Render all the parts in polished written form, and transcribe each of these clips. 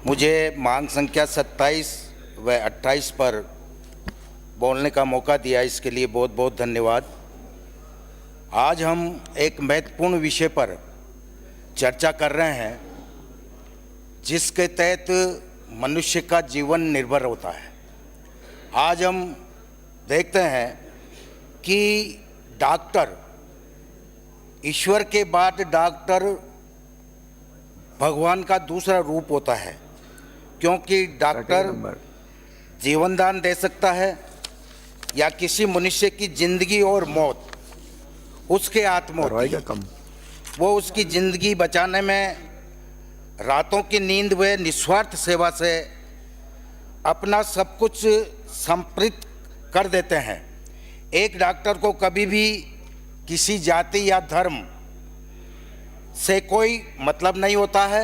मुझे मांग संख्या 27 व 28 पर बोलने का मौका दिया, इसके लिए बहुत बहुत धन्यवाद। आज हम एक महत्वपूर्ण विषय पर चर्चा कर रहे हैं जिसके तहत मनुष्य का जीवन निर्भर होता है। आज हम देखते हैं कि डॉक्टर, ईश्वर के बाद डॉक्टर भगवान का दूसरा रूप होता है, क्योंकि डॉक्टर जीवन दान दे सकता है या किसी मनुष्य की जिंदगी और मौत उसके हाथ में होती है। वो उसकी जिंदगी बचाने में रातों की नींद व निस्वार्थ सेवा से अपना सब कुछ समर्पित कर देते हैं। एक डॉक्टर को कभी भी किसी जाति या धर्म से कोई मतलब नहीं होता है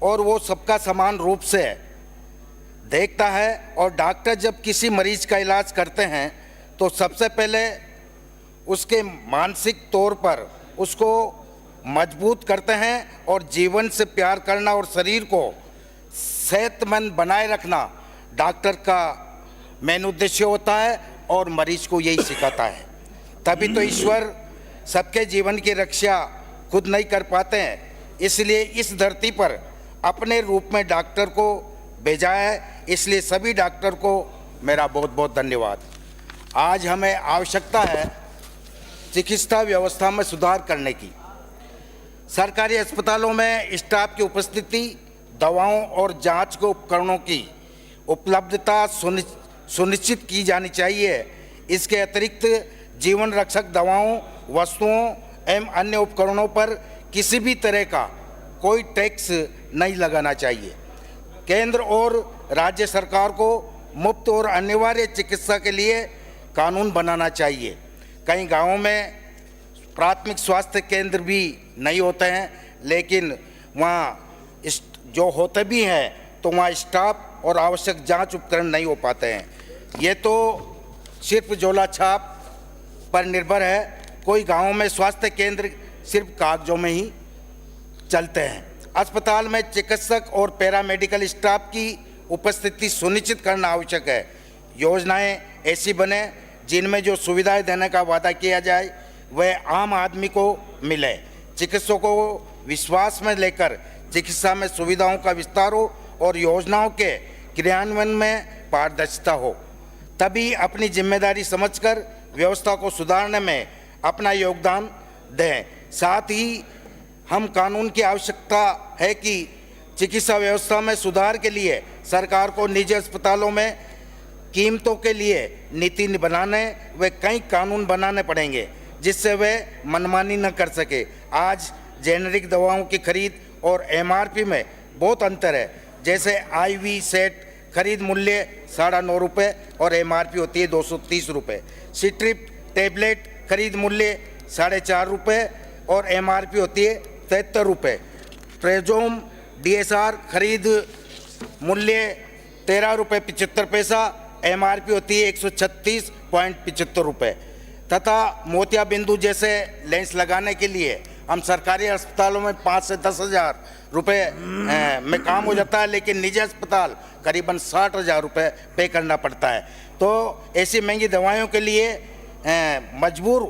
और वो सबका समान रूप से देखता है। और डॉक्टर जब किसी मरीज का इलाज करते हैं तो सबसे पहले उसके मानसिक तौर पर उसको मजबूत करते हैं और जीवन से प्यार करना और शरीर को सेहतमंद बनाए रखना डॉक्टर का मेन उद्देश्य होता है और मरीज को यही सिखाता है। तभी तो ईश्वर सबके जीवन की रक्षा खुद नहीं कर पाते हैं, इसलिए इस धरती पर अपने रूप में डॉक्टर को भेजा है। इसलिए सभी डॉक्टर को मेरा बहुत बहुत धन्यवाद। आज हमें आवश्यकता है चिकित्सा व्यवस्था में सुधार करने की। सरकारी अस्पतालों में स्टाफ की उपस्थिति, दवाओं और जांच के उपकरणों की उपलब्धता सुनिश्चित की जानी चाहिए। इसके अतिरिक्त जीवन रक्षक दवाओं, वस्तुओं एवं अन्य उपकरणों पर किसी भी तरह का कोई टैक्स नहीं लगाना चाहिए। केंद्र और राज्य सरकार को मुफ्त और अनिवार्य चिकित्सा के लिए कानून बनाना चाहिए। कई गांवों में प्राथमिक स्वास्थ्य केंद्र भी नहीं होते हैं, लेकिन वहाँ जो होते भी हैं तो वहाँ स्टाफ और आवश्यक जांच उपकरण नहीं हो पाते हैं। ये तो सिर्फ झोला छाप पर निर्भर है। कोई गांवों में स्वास्थ्य केंद्र सिर्फ कागजों में ही चलते हैं। अस्पताल में चिकित्सक और पैरामेडिकल स्टाफ की उपस्थिति सुनिश्चित करना आवश्यक है। योजनाएं ऐसी बने जिनमें जो सुविधाएं देने का वादा किया जाए वह आम आदमी को मिले। चिकित्सकों को विश्वास में लेकर चिकित्सा में सुविधाओं का विस्तार हो और योजनाओं के क्रियान्वयन में पारदर्शिता हो। तभी अपनी जिम्मेदारी समझकर व्यवस्था को सुधारने में अपना योगदान दें। साथ ही हम कानून की आवश्यकता है कि चिकित्सा व्यवस्था में सुधार के लिए सरकार को निजी अस्पतालों में कीमतों के लिए नीति बनाने व कई कानून बनाने पड़ेंगे जिससे वे मनमानी न कर सके। आज जेनेरिक दवाओं की खरीद और एमआरपी में बहुत अंतर है। जैसे IV सेट खरीद मूल्य 9.5 रुपये और एमआरपी होती है 230 रुपये। सिट्रिप टैबलेट खरीद मूल्य 4.5 रुपये और एमआरपी होती है 73 रुपये। प्रेजोम DSR खरीद मूल्य 13 रुपये 75 पैसा, एमआरपी होती है 136.75 रुपये। तथा मोतियाबिंदु जैसे लेंस लगाने के लिए हम सरकारी अस्पतालों में 5 से 10 हज़ार रुपये में काम हो जाता है, लेकिन निजी अस्पताल करीबन 60 हज़ार रुपये पे करना पड़ता है। तो ऐसी महंगी दवाइयों के लिए मजबूर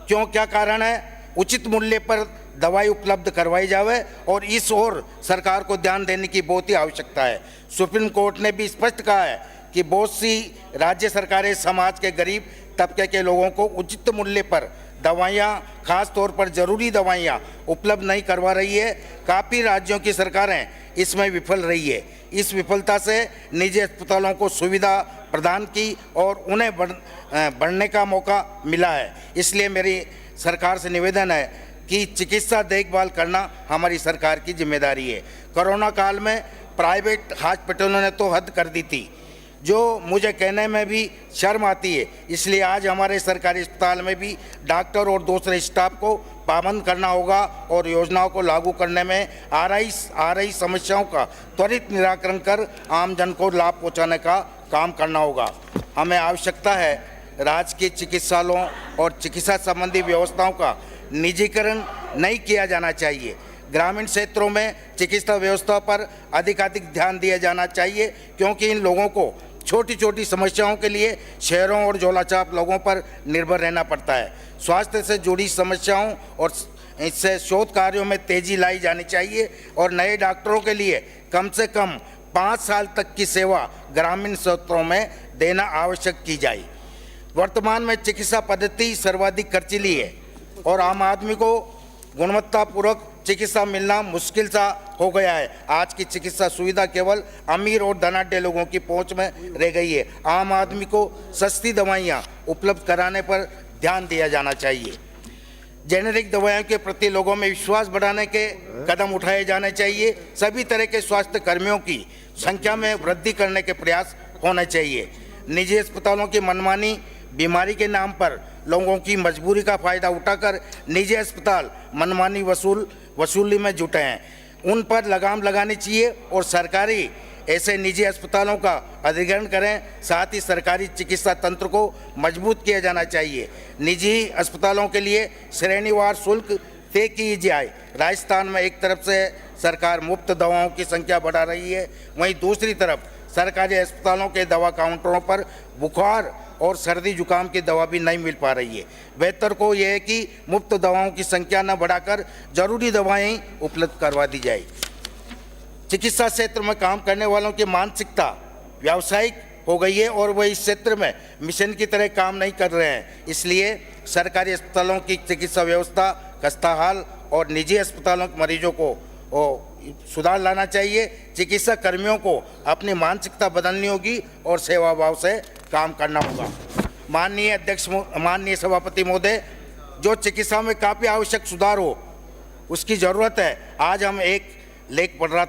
क्यों, क्या कारण है? उचित मूल्य पर दवाई उपलब्ध करवाई जावे और इस ओर सरकार को ध्यान देने की बहुत ही आवश्यकता है। सुप्रीम कोर्ट ने भी स्पष्ट कहा है कि बहुत सी राज्य सरकारें समाज के गरीब तबके के लोगों को उचित मूल्य पर दवाइयाँ, खास तौर पर जरूरी दवाइयाँ उपलब्ध नहीं करवा रही है। काफ़ी राज्यों की सरकारें इसमें विफल रही है। इस विफलता से निजी अस्पतालों को सुविधा प्रदान की और उन्हें बढ़ने का मौका मिला है। इसलिए मेरी सरकार से निवेदन है कि चिकित्सा देखभाल करना हमारी सरकार की जिम्मेदारी है। कोरोना काल में प्राइवेट हॉस्पिटलों ने तो हद कर दी थी, जो मुझे कहने में भी शर्म आती है। इसलिए आज हमारे सरकारी अस्पताल में भी डॉक्टर और दूसरे स्टाफ को पाबंद करना होगा और योजनाओं को लागू करने में आ रही समस्याओं का त्वरित निराकरण कर आम जन को लाभ पहुंचाने का काम करना होगा। हमें आवश्यकता है राजकीय चिकित्सालयों और चिकित्सा संबंधी व्यवस्थाओं का निजीकरण नहीं किया जाना चाहिए। ग्रामीण क्षेत्रों में चिकित्सा व्यवस्था पर अधिक ध्यान दिया जाना चाहिए, क्योंकि इन लोगों को छोटी छोटी समस्याओं के लिए शहरों और झोलाछाप लोगों पर निर्भर रहना पड़ता है। स्वास्थ्य से जुड़ी समस्याओं और इससे शोध कार्यों में तेजी लाई जानी चाहिए और नए डॉक्टरों के लिए कम से कम 5 साल तक की सेवा ग्रामीण क्षेत्रों में देना आवश्यक की जाए। वर्तमान में चिकित्सा पद्धति सर्वाधिक खर्चीली है और आम आदमी को गुणवत्तापूर्वक चिकित्सा मिलना मुश्किल सा हो गया है। आज की चिकित्सा सुविधा केवल अमीर और धनाढ्य लोगों की पहुंच में रह गई है। आम आदमी को सस्ती दवाइयां उपलब्ध कराने पर ध्यान दिया जाना चाहिए। जेनेरिक दवाइयों के प्रति लोगों में विश्वास बढ़ाने के कदम उठाए जाने चाहिए। सभी तरह के स्वास्थ्य कर्मियों की संख्या में वृद्धि करने के प्रयास होने चाहिए। निजी अस्पतालों की मनमानी बीमारी के नाम पर लोगों की मजबूरी का फायदा उठाकर निजी अस्पताल मनमानी वसूली में जुटे हैं। उन पर लगाम लगानी चाहिए और सरकारी ऐसे निजी अस्पतालों का अधिग्रहण करें। साथ ही सरकारी चिकित्सा तंत्र को मजबूत किया जाना चाहिए। निजी अस्पतालों के लिए श्रेणीवार शुल्क तय की जाए। राजस्थान में एक तरफ से सरकार मुफ्त दवाओं की संख्या बढ़ा रही है, वहीं दूसरी तरफ सरकारी अस्पतालों के दवा काउंटरों पर बुखार और सर्दी जुकाम की दवा भी नहीं मिल पा रही है। बेहतर को यह है कि मुफ्त दवाओं की संख्या न बढ़ाकर जरूरी दवाएं उपलब्ध करवा दी जाए। चिकित्सा क्षेत्र में काम करने वालों की मानसिकता व्यावसायिक हो गई है और वह इस क्षेत्र में मिशन की तरह काम नहीं कर रहे हैं। इसलिए सरकारी अस्पतालों की चिकित्सा व्यवस्था खस्ताहाल और निजी अस्पतालों के मरीजों को सुधार लाना चाहिए। चिकित्सा कर्मियों को अपनी मानसिकता बदलनी होगी और सेवा भाव से काम करना होगा। माननीय अध्यक्ष, माननीय सभापति महोदय, जो चिकित्सा में काफ़ी आवश्यक सुधार हो उसकी ज़रूरत है। आज मैं एक लेख पढ़ रहा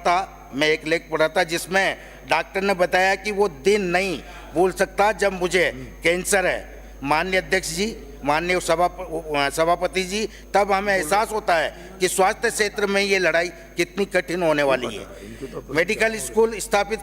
था जिसमें डॉक्टर ने बताया कि वो दिन नहीं भूल सकता जब मुझे कैंसर है। माननीय अध्यक्ष जी, माननीय सभापति जी, तब हमें एहसास होता है कि स्वास्थ्य क्षेत्र में ये लड़ाई कितनी कठिन होने वाली है। मेडिकल स्कूल स्थापित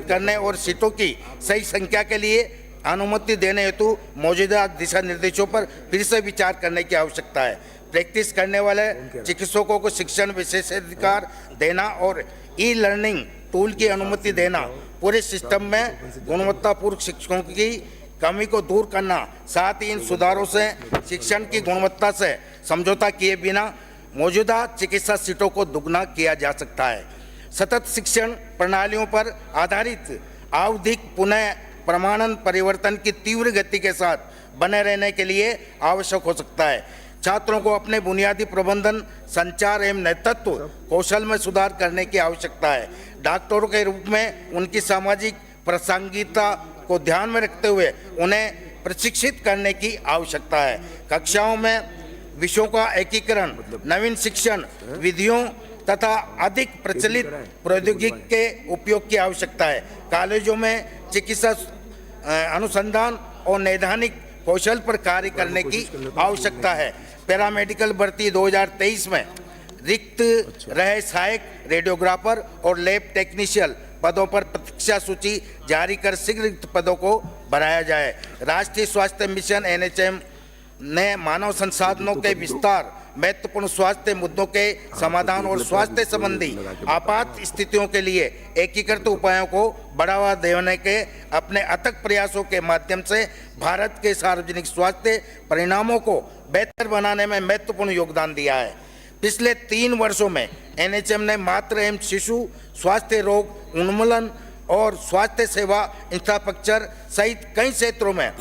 करने और सीटों की सही संख्या के लिए अनुमति देने हेतु मौजूदा दिशा निर्देशों पर फिर से विचार करने की आवश्यकता है। प्रैक्टिस करने वाले चिकित्सकों को शिक्षण विशेषाधिकार देना और ई लर्निंग टूल की अनुमति देना, पूरे सिस्टम में गुणवत्तापूर्ण शिक्षकों की कमी को दूर करना, साथ ही इन सुधारों से शिक्षण की गुणवत्ता से समझौता किए बिना मौजूदा चिकित्सा सीटों को दुगना किया जा सकता है। सतत शिक्षण प्रणालियों पर आधारित आवधिक पुनः प्रमाणन परिवर्तन की तीव्र गति के साथ बने रहने के लिए आवश्यक हो सकता है। छात्रों को अपने बुनियादी प्रबंधन, संचार एवं नेतृत्व कौशल में सुधार करने की आवश्यकता है। डॉक्टरों के रूप में उनकी सामाजिक प्रासंगिकता को ध्यान में रखते हुए उन्हें प्रशिक्षित करने की आवश्यकता है। कक्षाओं में विषयों का एकीकरण, नवीन शिक्षण विधियों तथा अधिक प्रचलित प्रौद्योगिकी के उपयोग की आवश्यकता है। कॉलेजों में चिकित्सा अनुसंधान और नैदानिक कौशल पर कार्य करने की आवश्यकता है। पैरामेडिकल भर्ती 2023 में रिक्त रहे सहायक रेडियोग्राफर और लैब टेक्नीशियन पदों पर प्रतीक्षा सूची जारी कर शीघ्र रिक्त पदों को भराया जाए। राष्ट्रीय स्वास्थ्य मिशन NHM ने मानव संसाधनों के विस्तार, महत्वपूर्ण स्वास्थ्य मुद्दों के समाधान और स्वास्थ्य संबंधी आपात स्थितियों के लिए एकीकृत उपायों को बढ़ावा देने के अपने अथक प्रयासों के माध्यम से भारत के सार्वजनिक स्वास्थ्य परिणामों को बेहतर बनाने में महत्वपूर्ण योगदान दिया है। पिछले 3 वर्षों में NHM ने मातृ एवं शिशु स्वास्थ्य, रोग उन्मूलन और स्वास्थ्य सेवा इंफ्रास्ट्रक्चर सहित कई क्षेत्रों में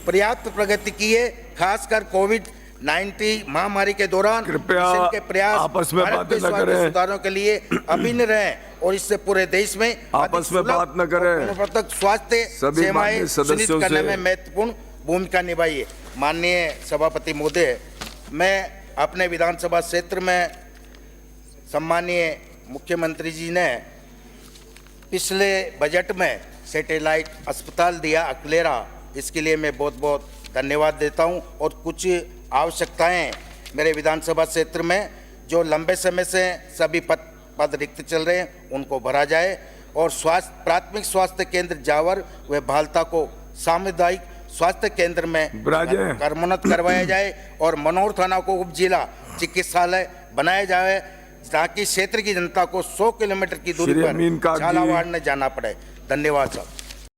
पर्याप्त प्रगति की है। खासकर कोविड-19 महामारी के दौरान कृपया के प्रयास आपस में बातें न करें, सुधारों के लिए अभिन्न रहे और इससे पूरे देश में आपस में बात न करें, स्वास्थ्य सेवाएं सुनिश्चित करने में महत्वपूर्ण भूमिका निभाई है। माननीय सभापति महोदय, मैं अपने विधानसभा क्षेत्र में सम्माननीय मुख्यमंत्री जी ने पिछले बजट में सैटेलाइट अस्पताल दिया अकलेरा, इसके लिए मैं बहुत बहुत धन्यवाद देता हूं। और कुछ आवश्यकताएं मेरे विधानसभा क्षेत्र में जो लंबे समय से सभी पद रिक्त चल रहे हैं उनको भरा जाए और प्राथमिक स्वास्थ्य केंद्र जावर व भालता को सामुदायिक स्वास्थ्य केंद्र में क्रमोन्नत करवाया जाए और मनोहर थाना को उप जिला चिकित्सालय बनाया जाए ताकि क्षेत्र की जनता को 100 किलोमीटर की दूरी श्री अमीन पर काग जी। झालावाड़ न जाना पड़े। धन्यवाद साहब।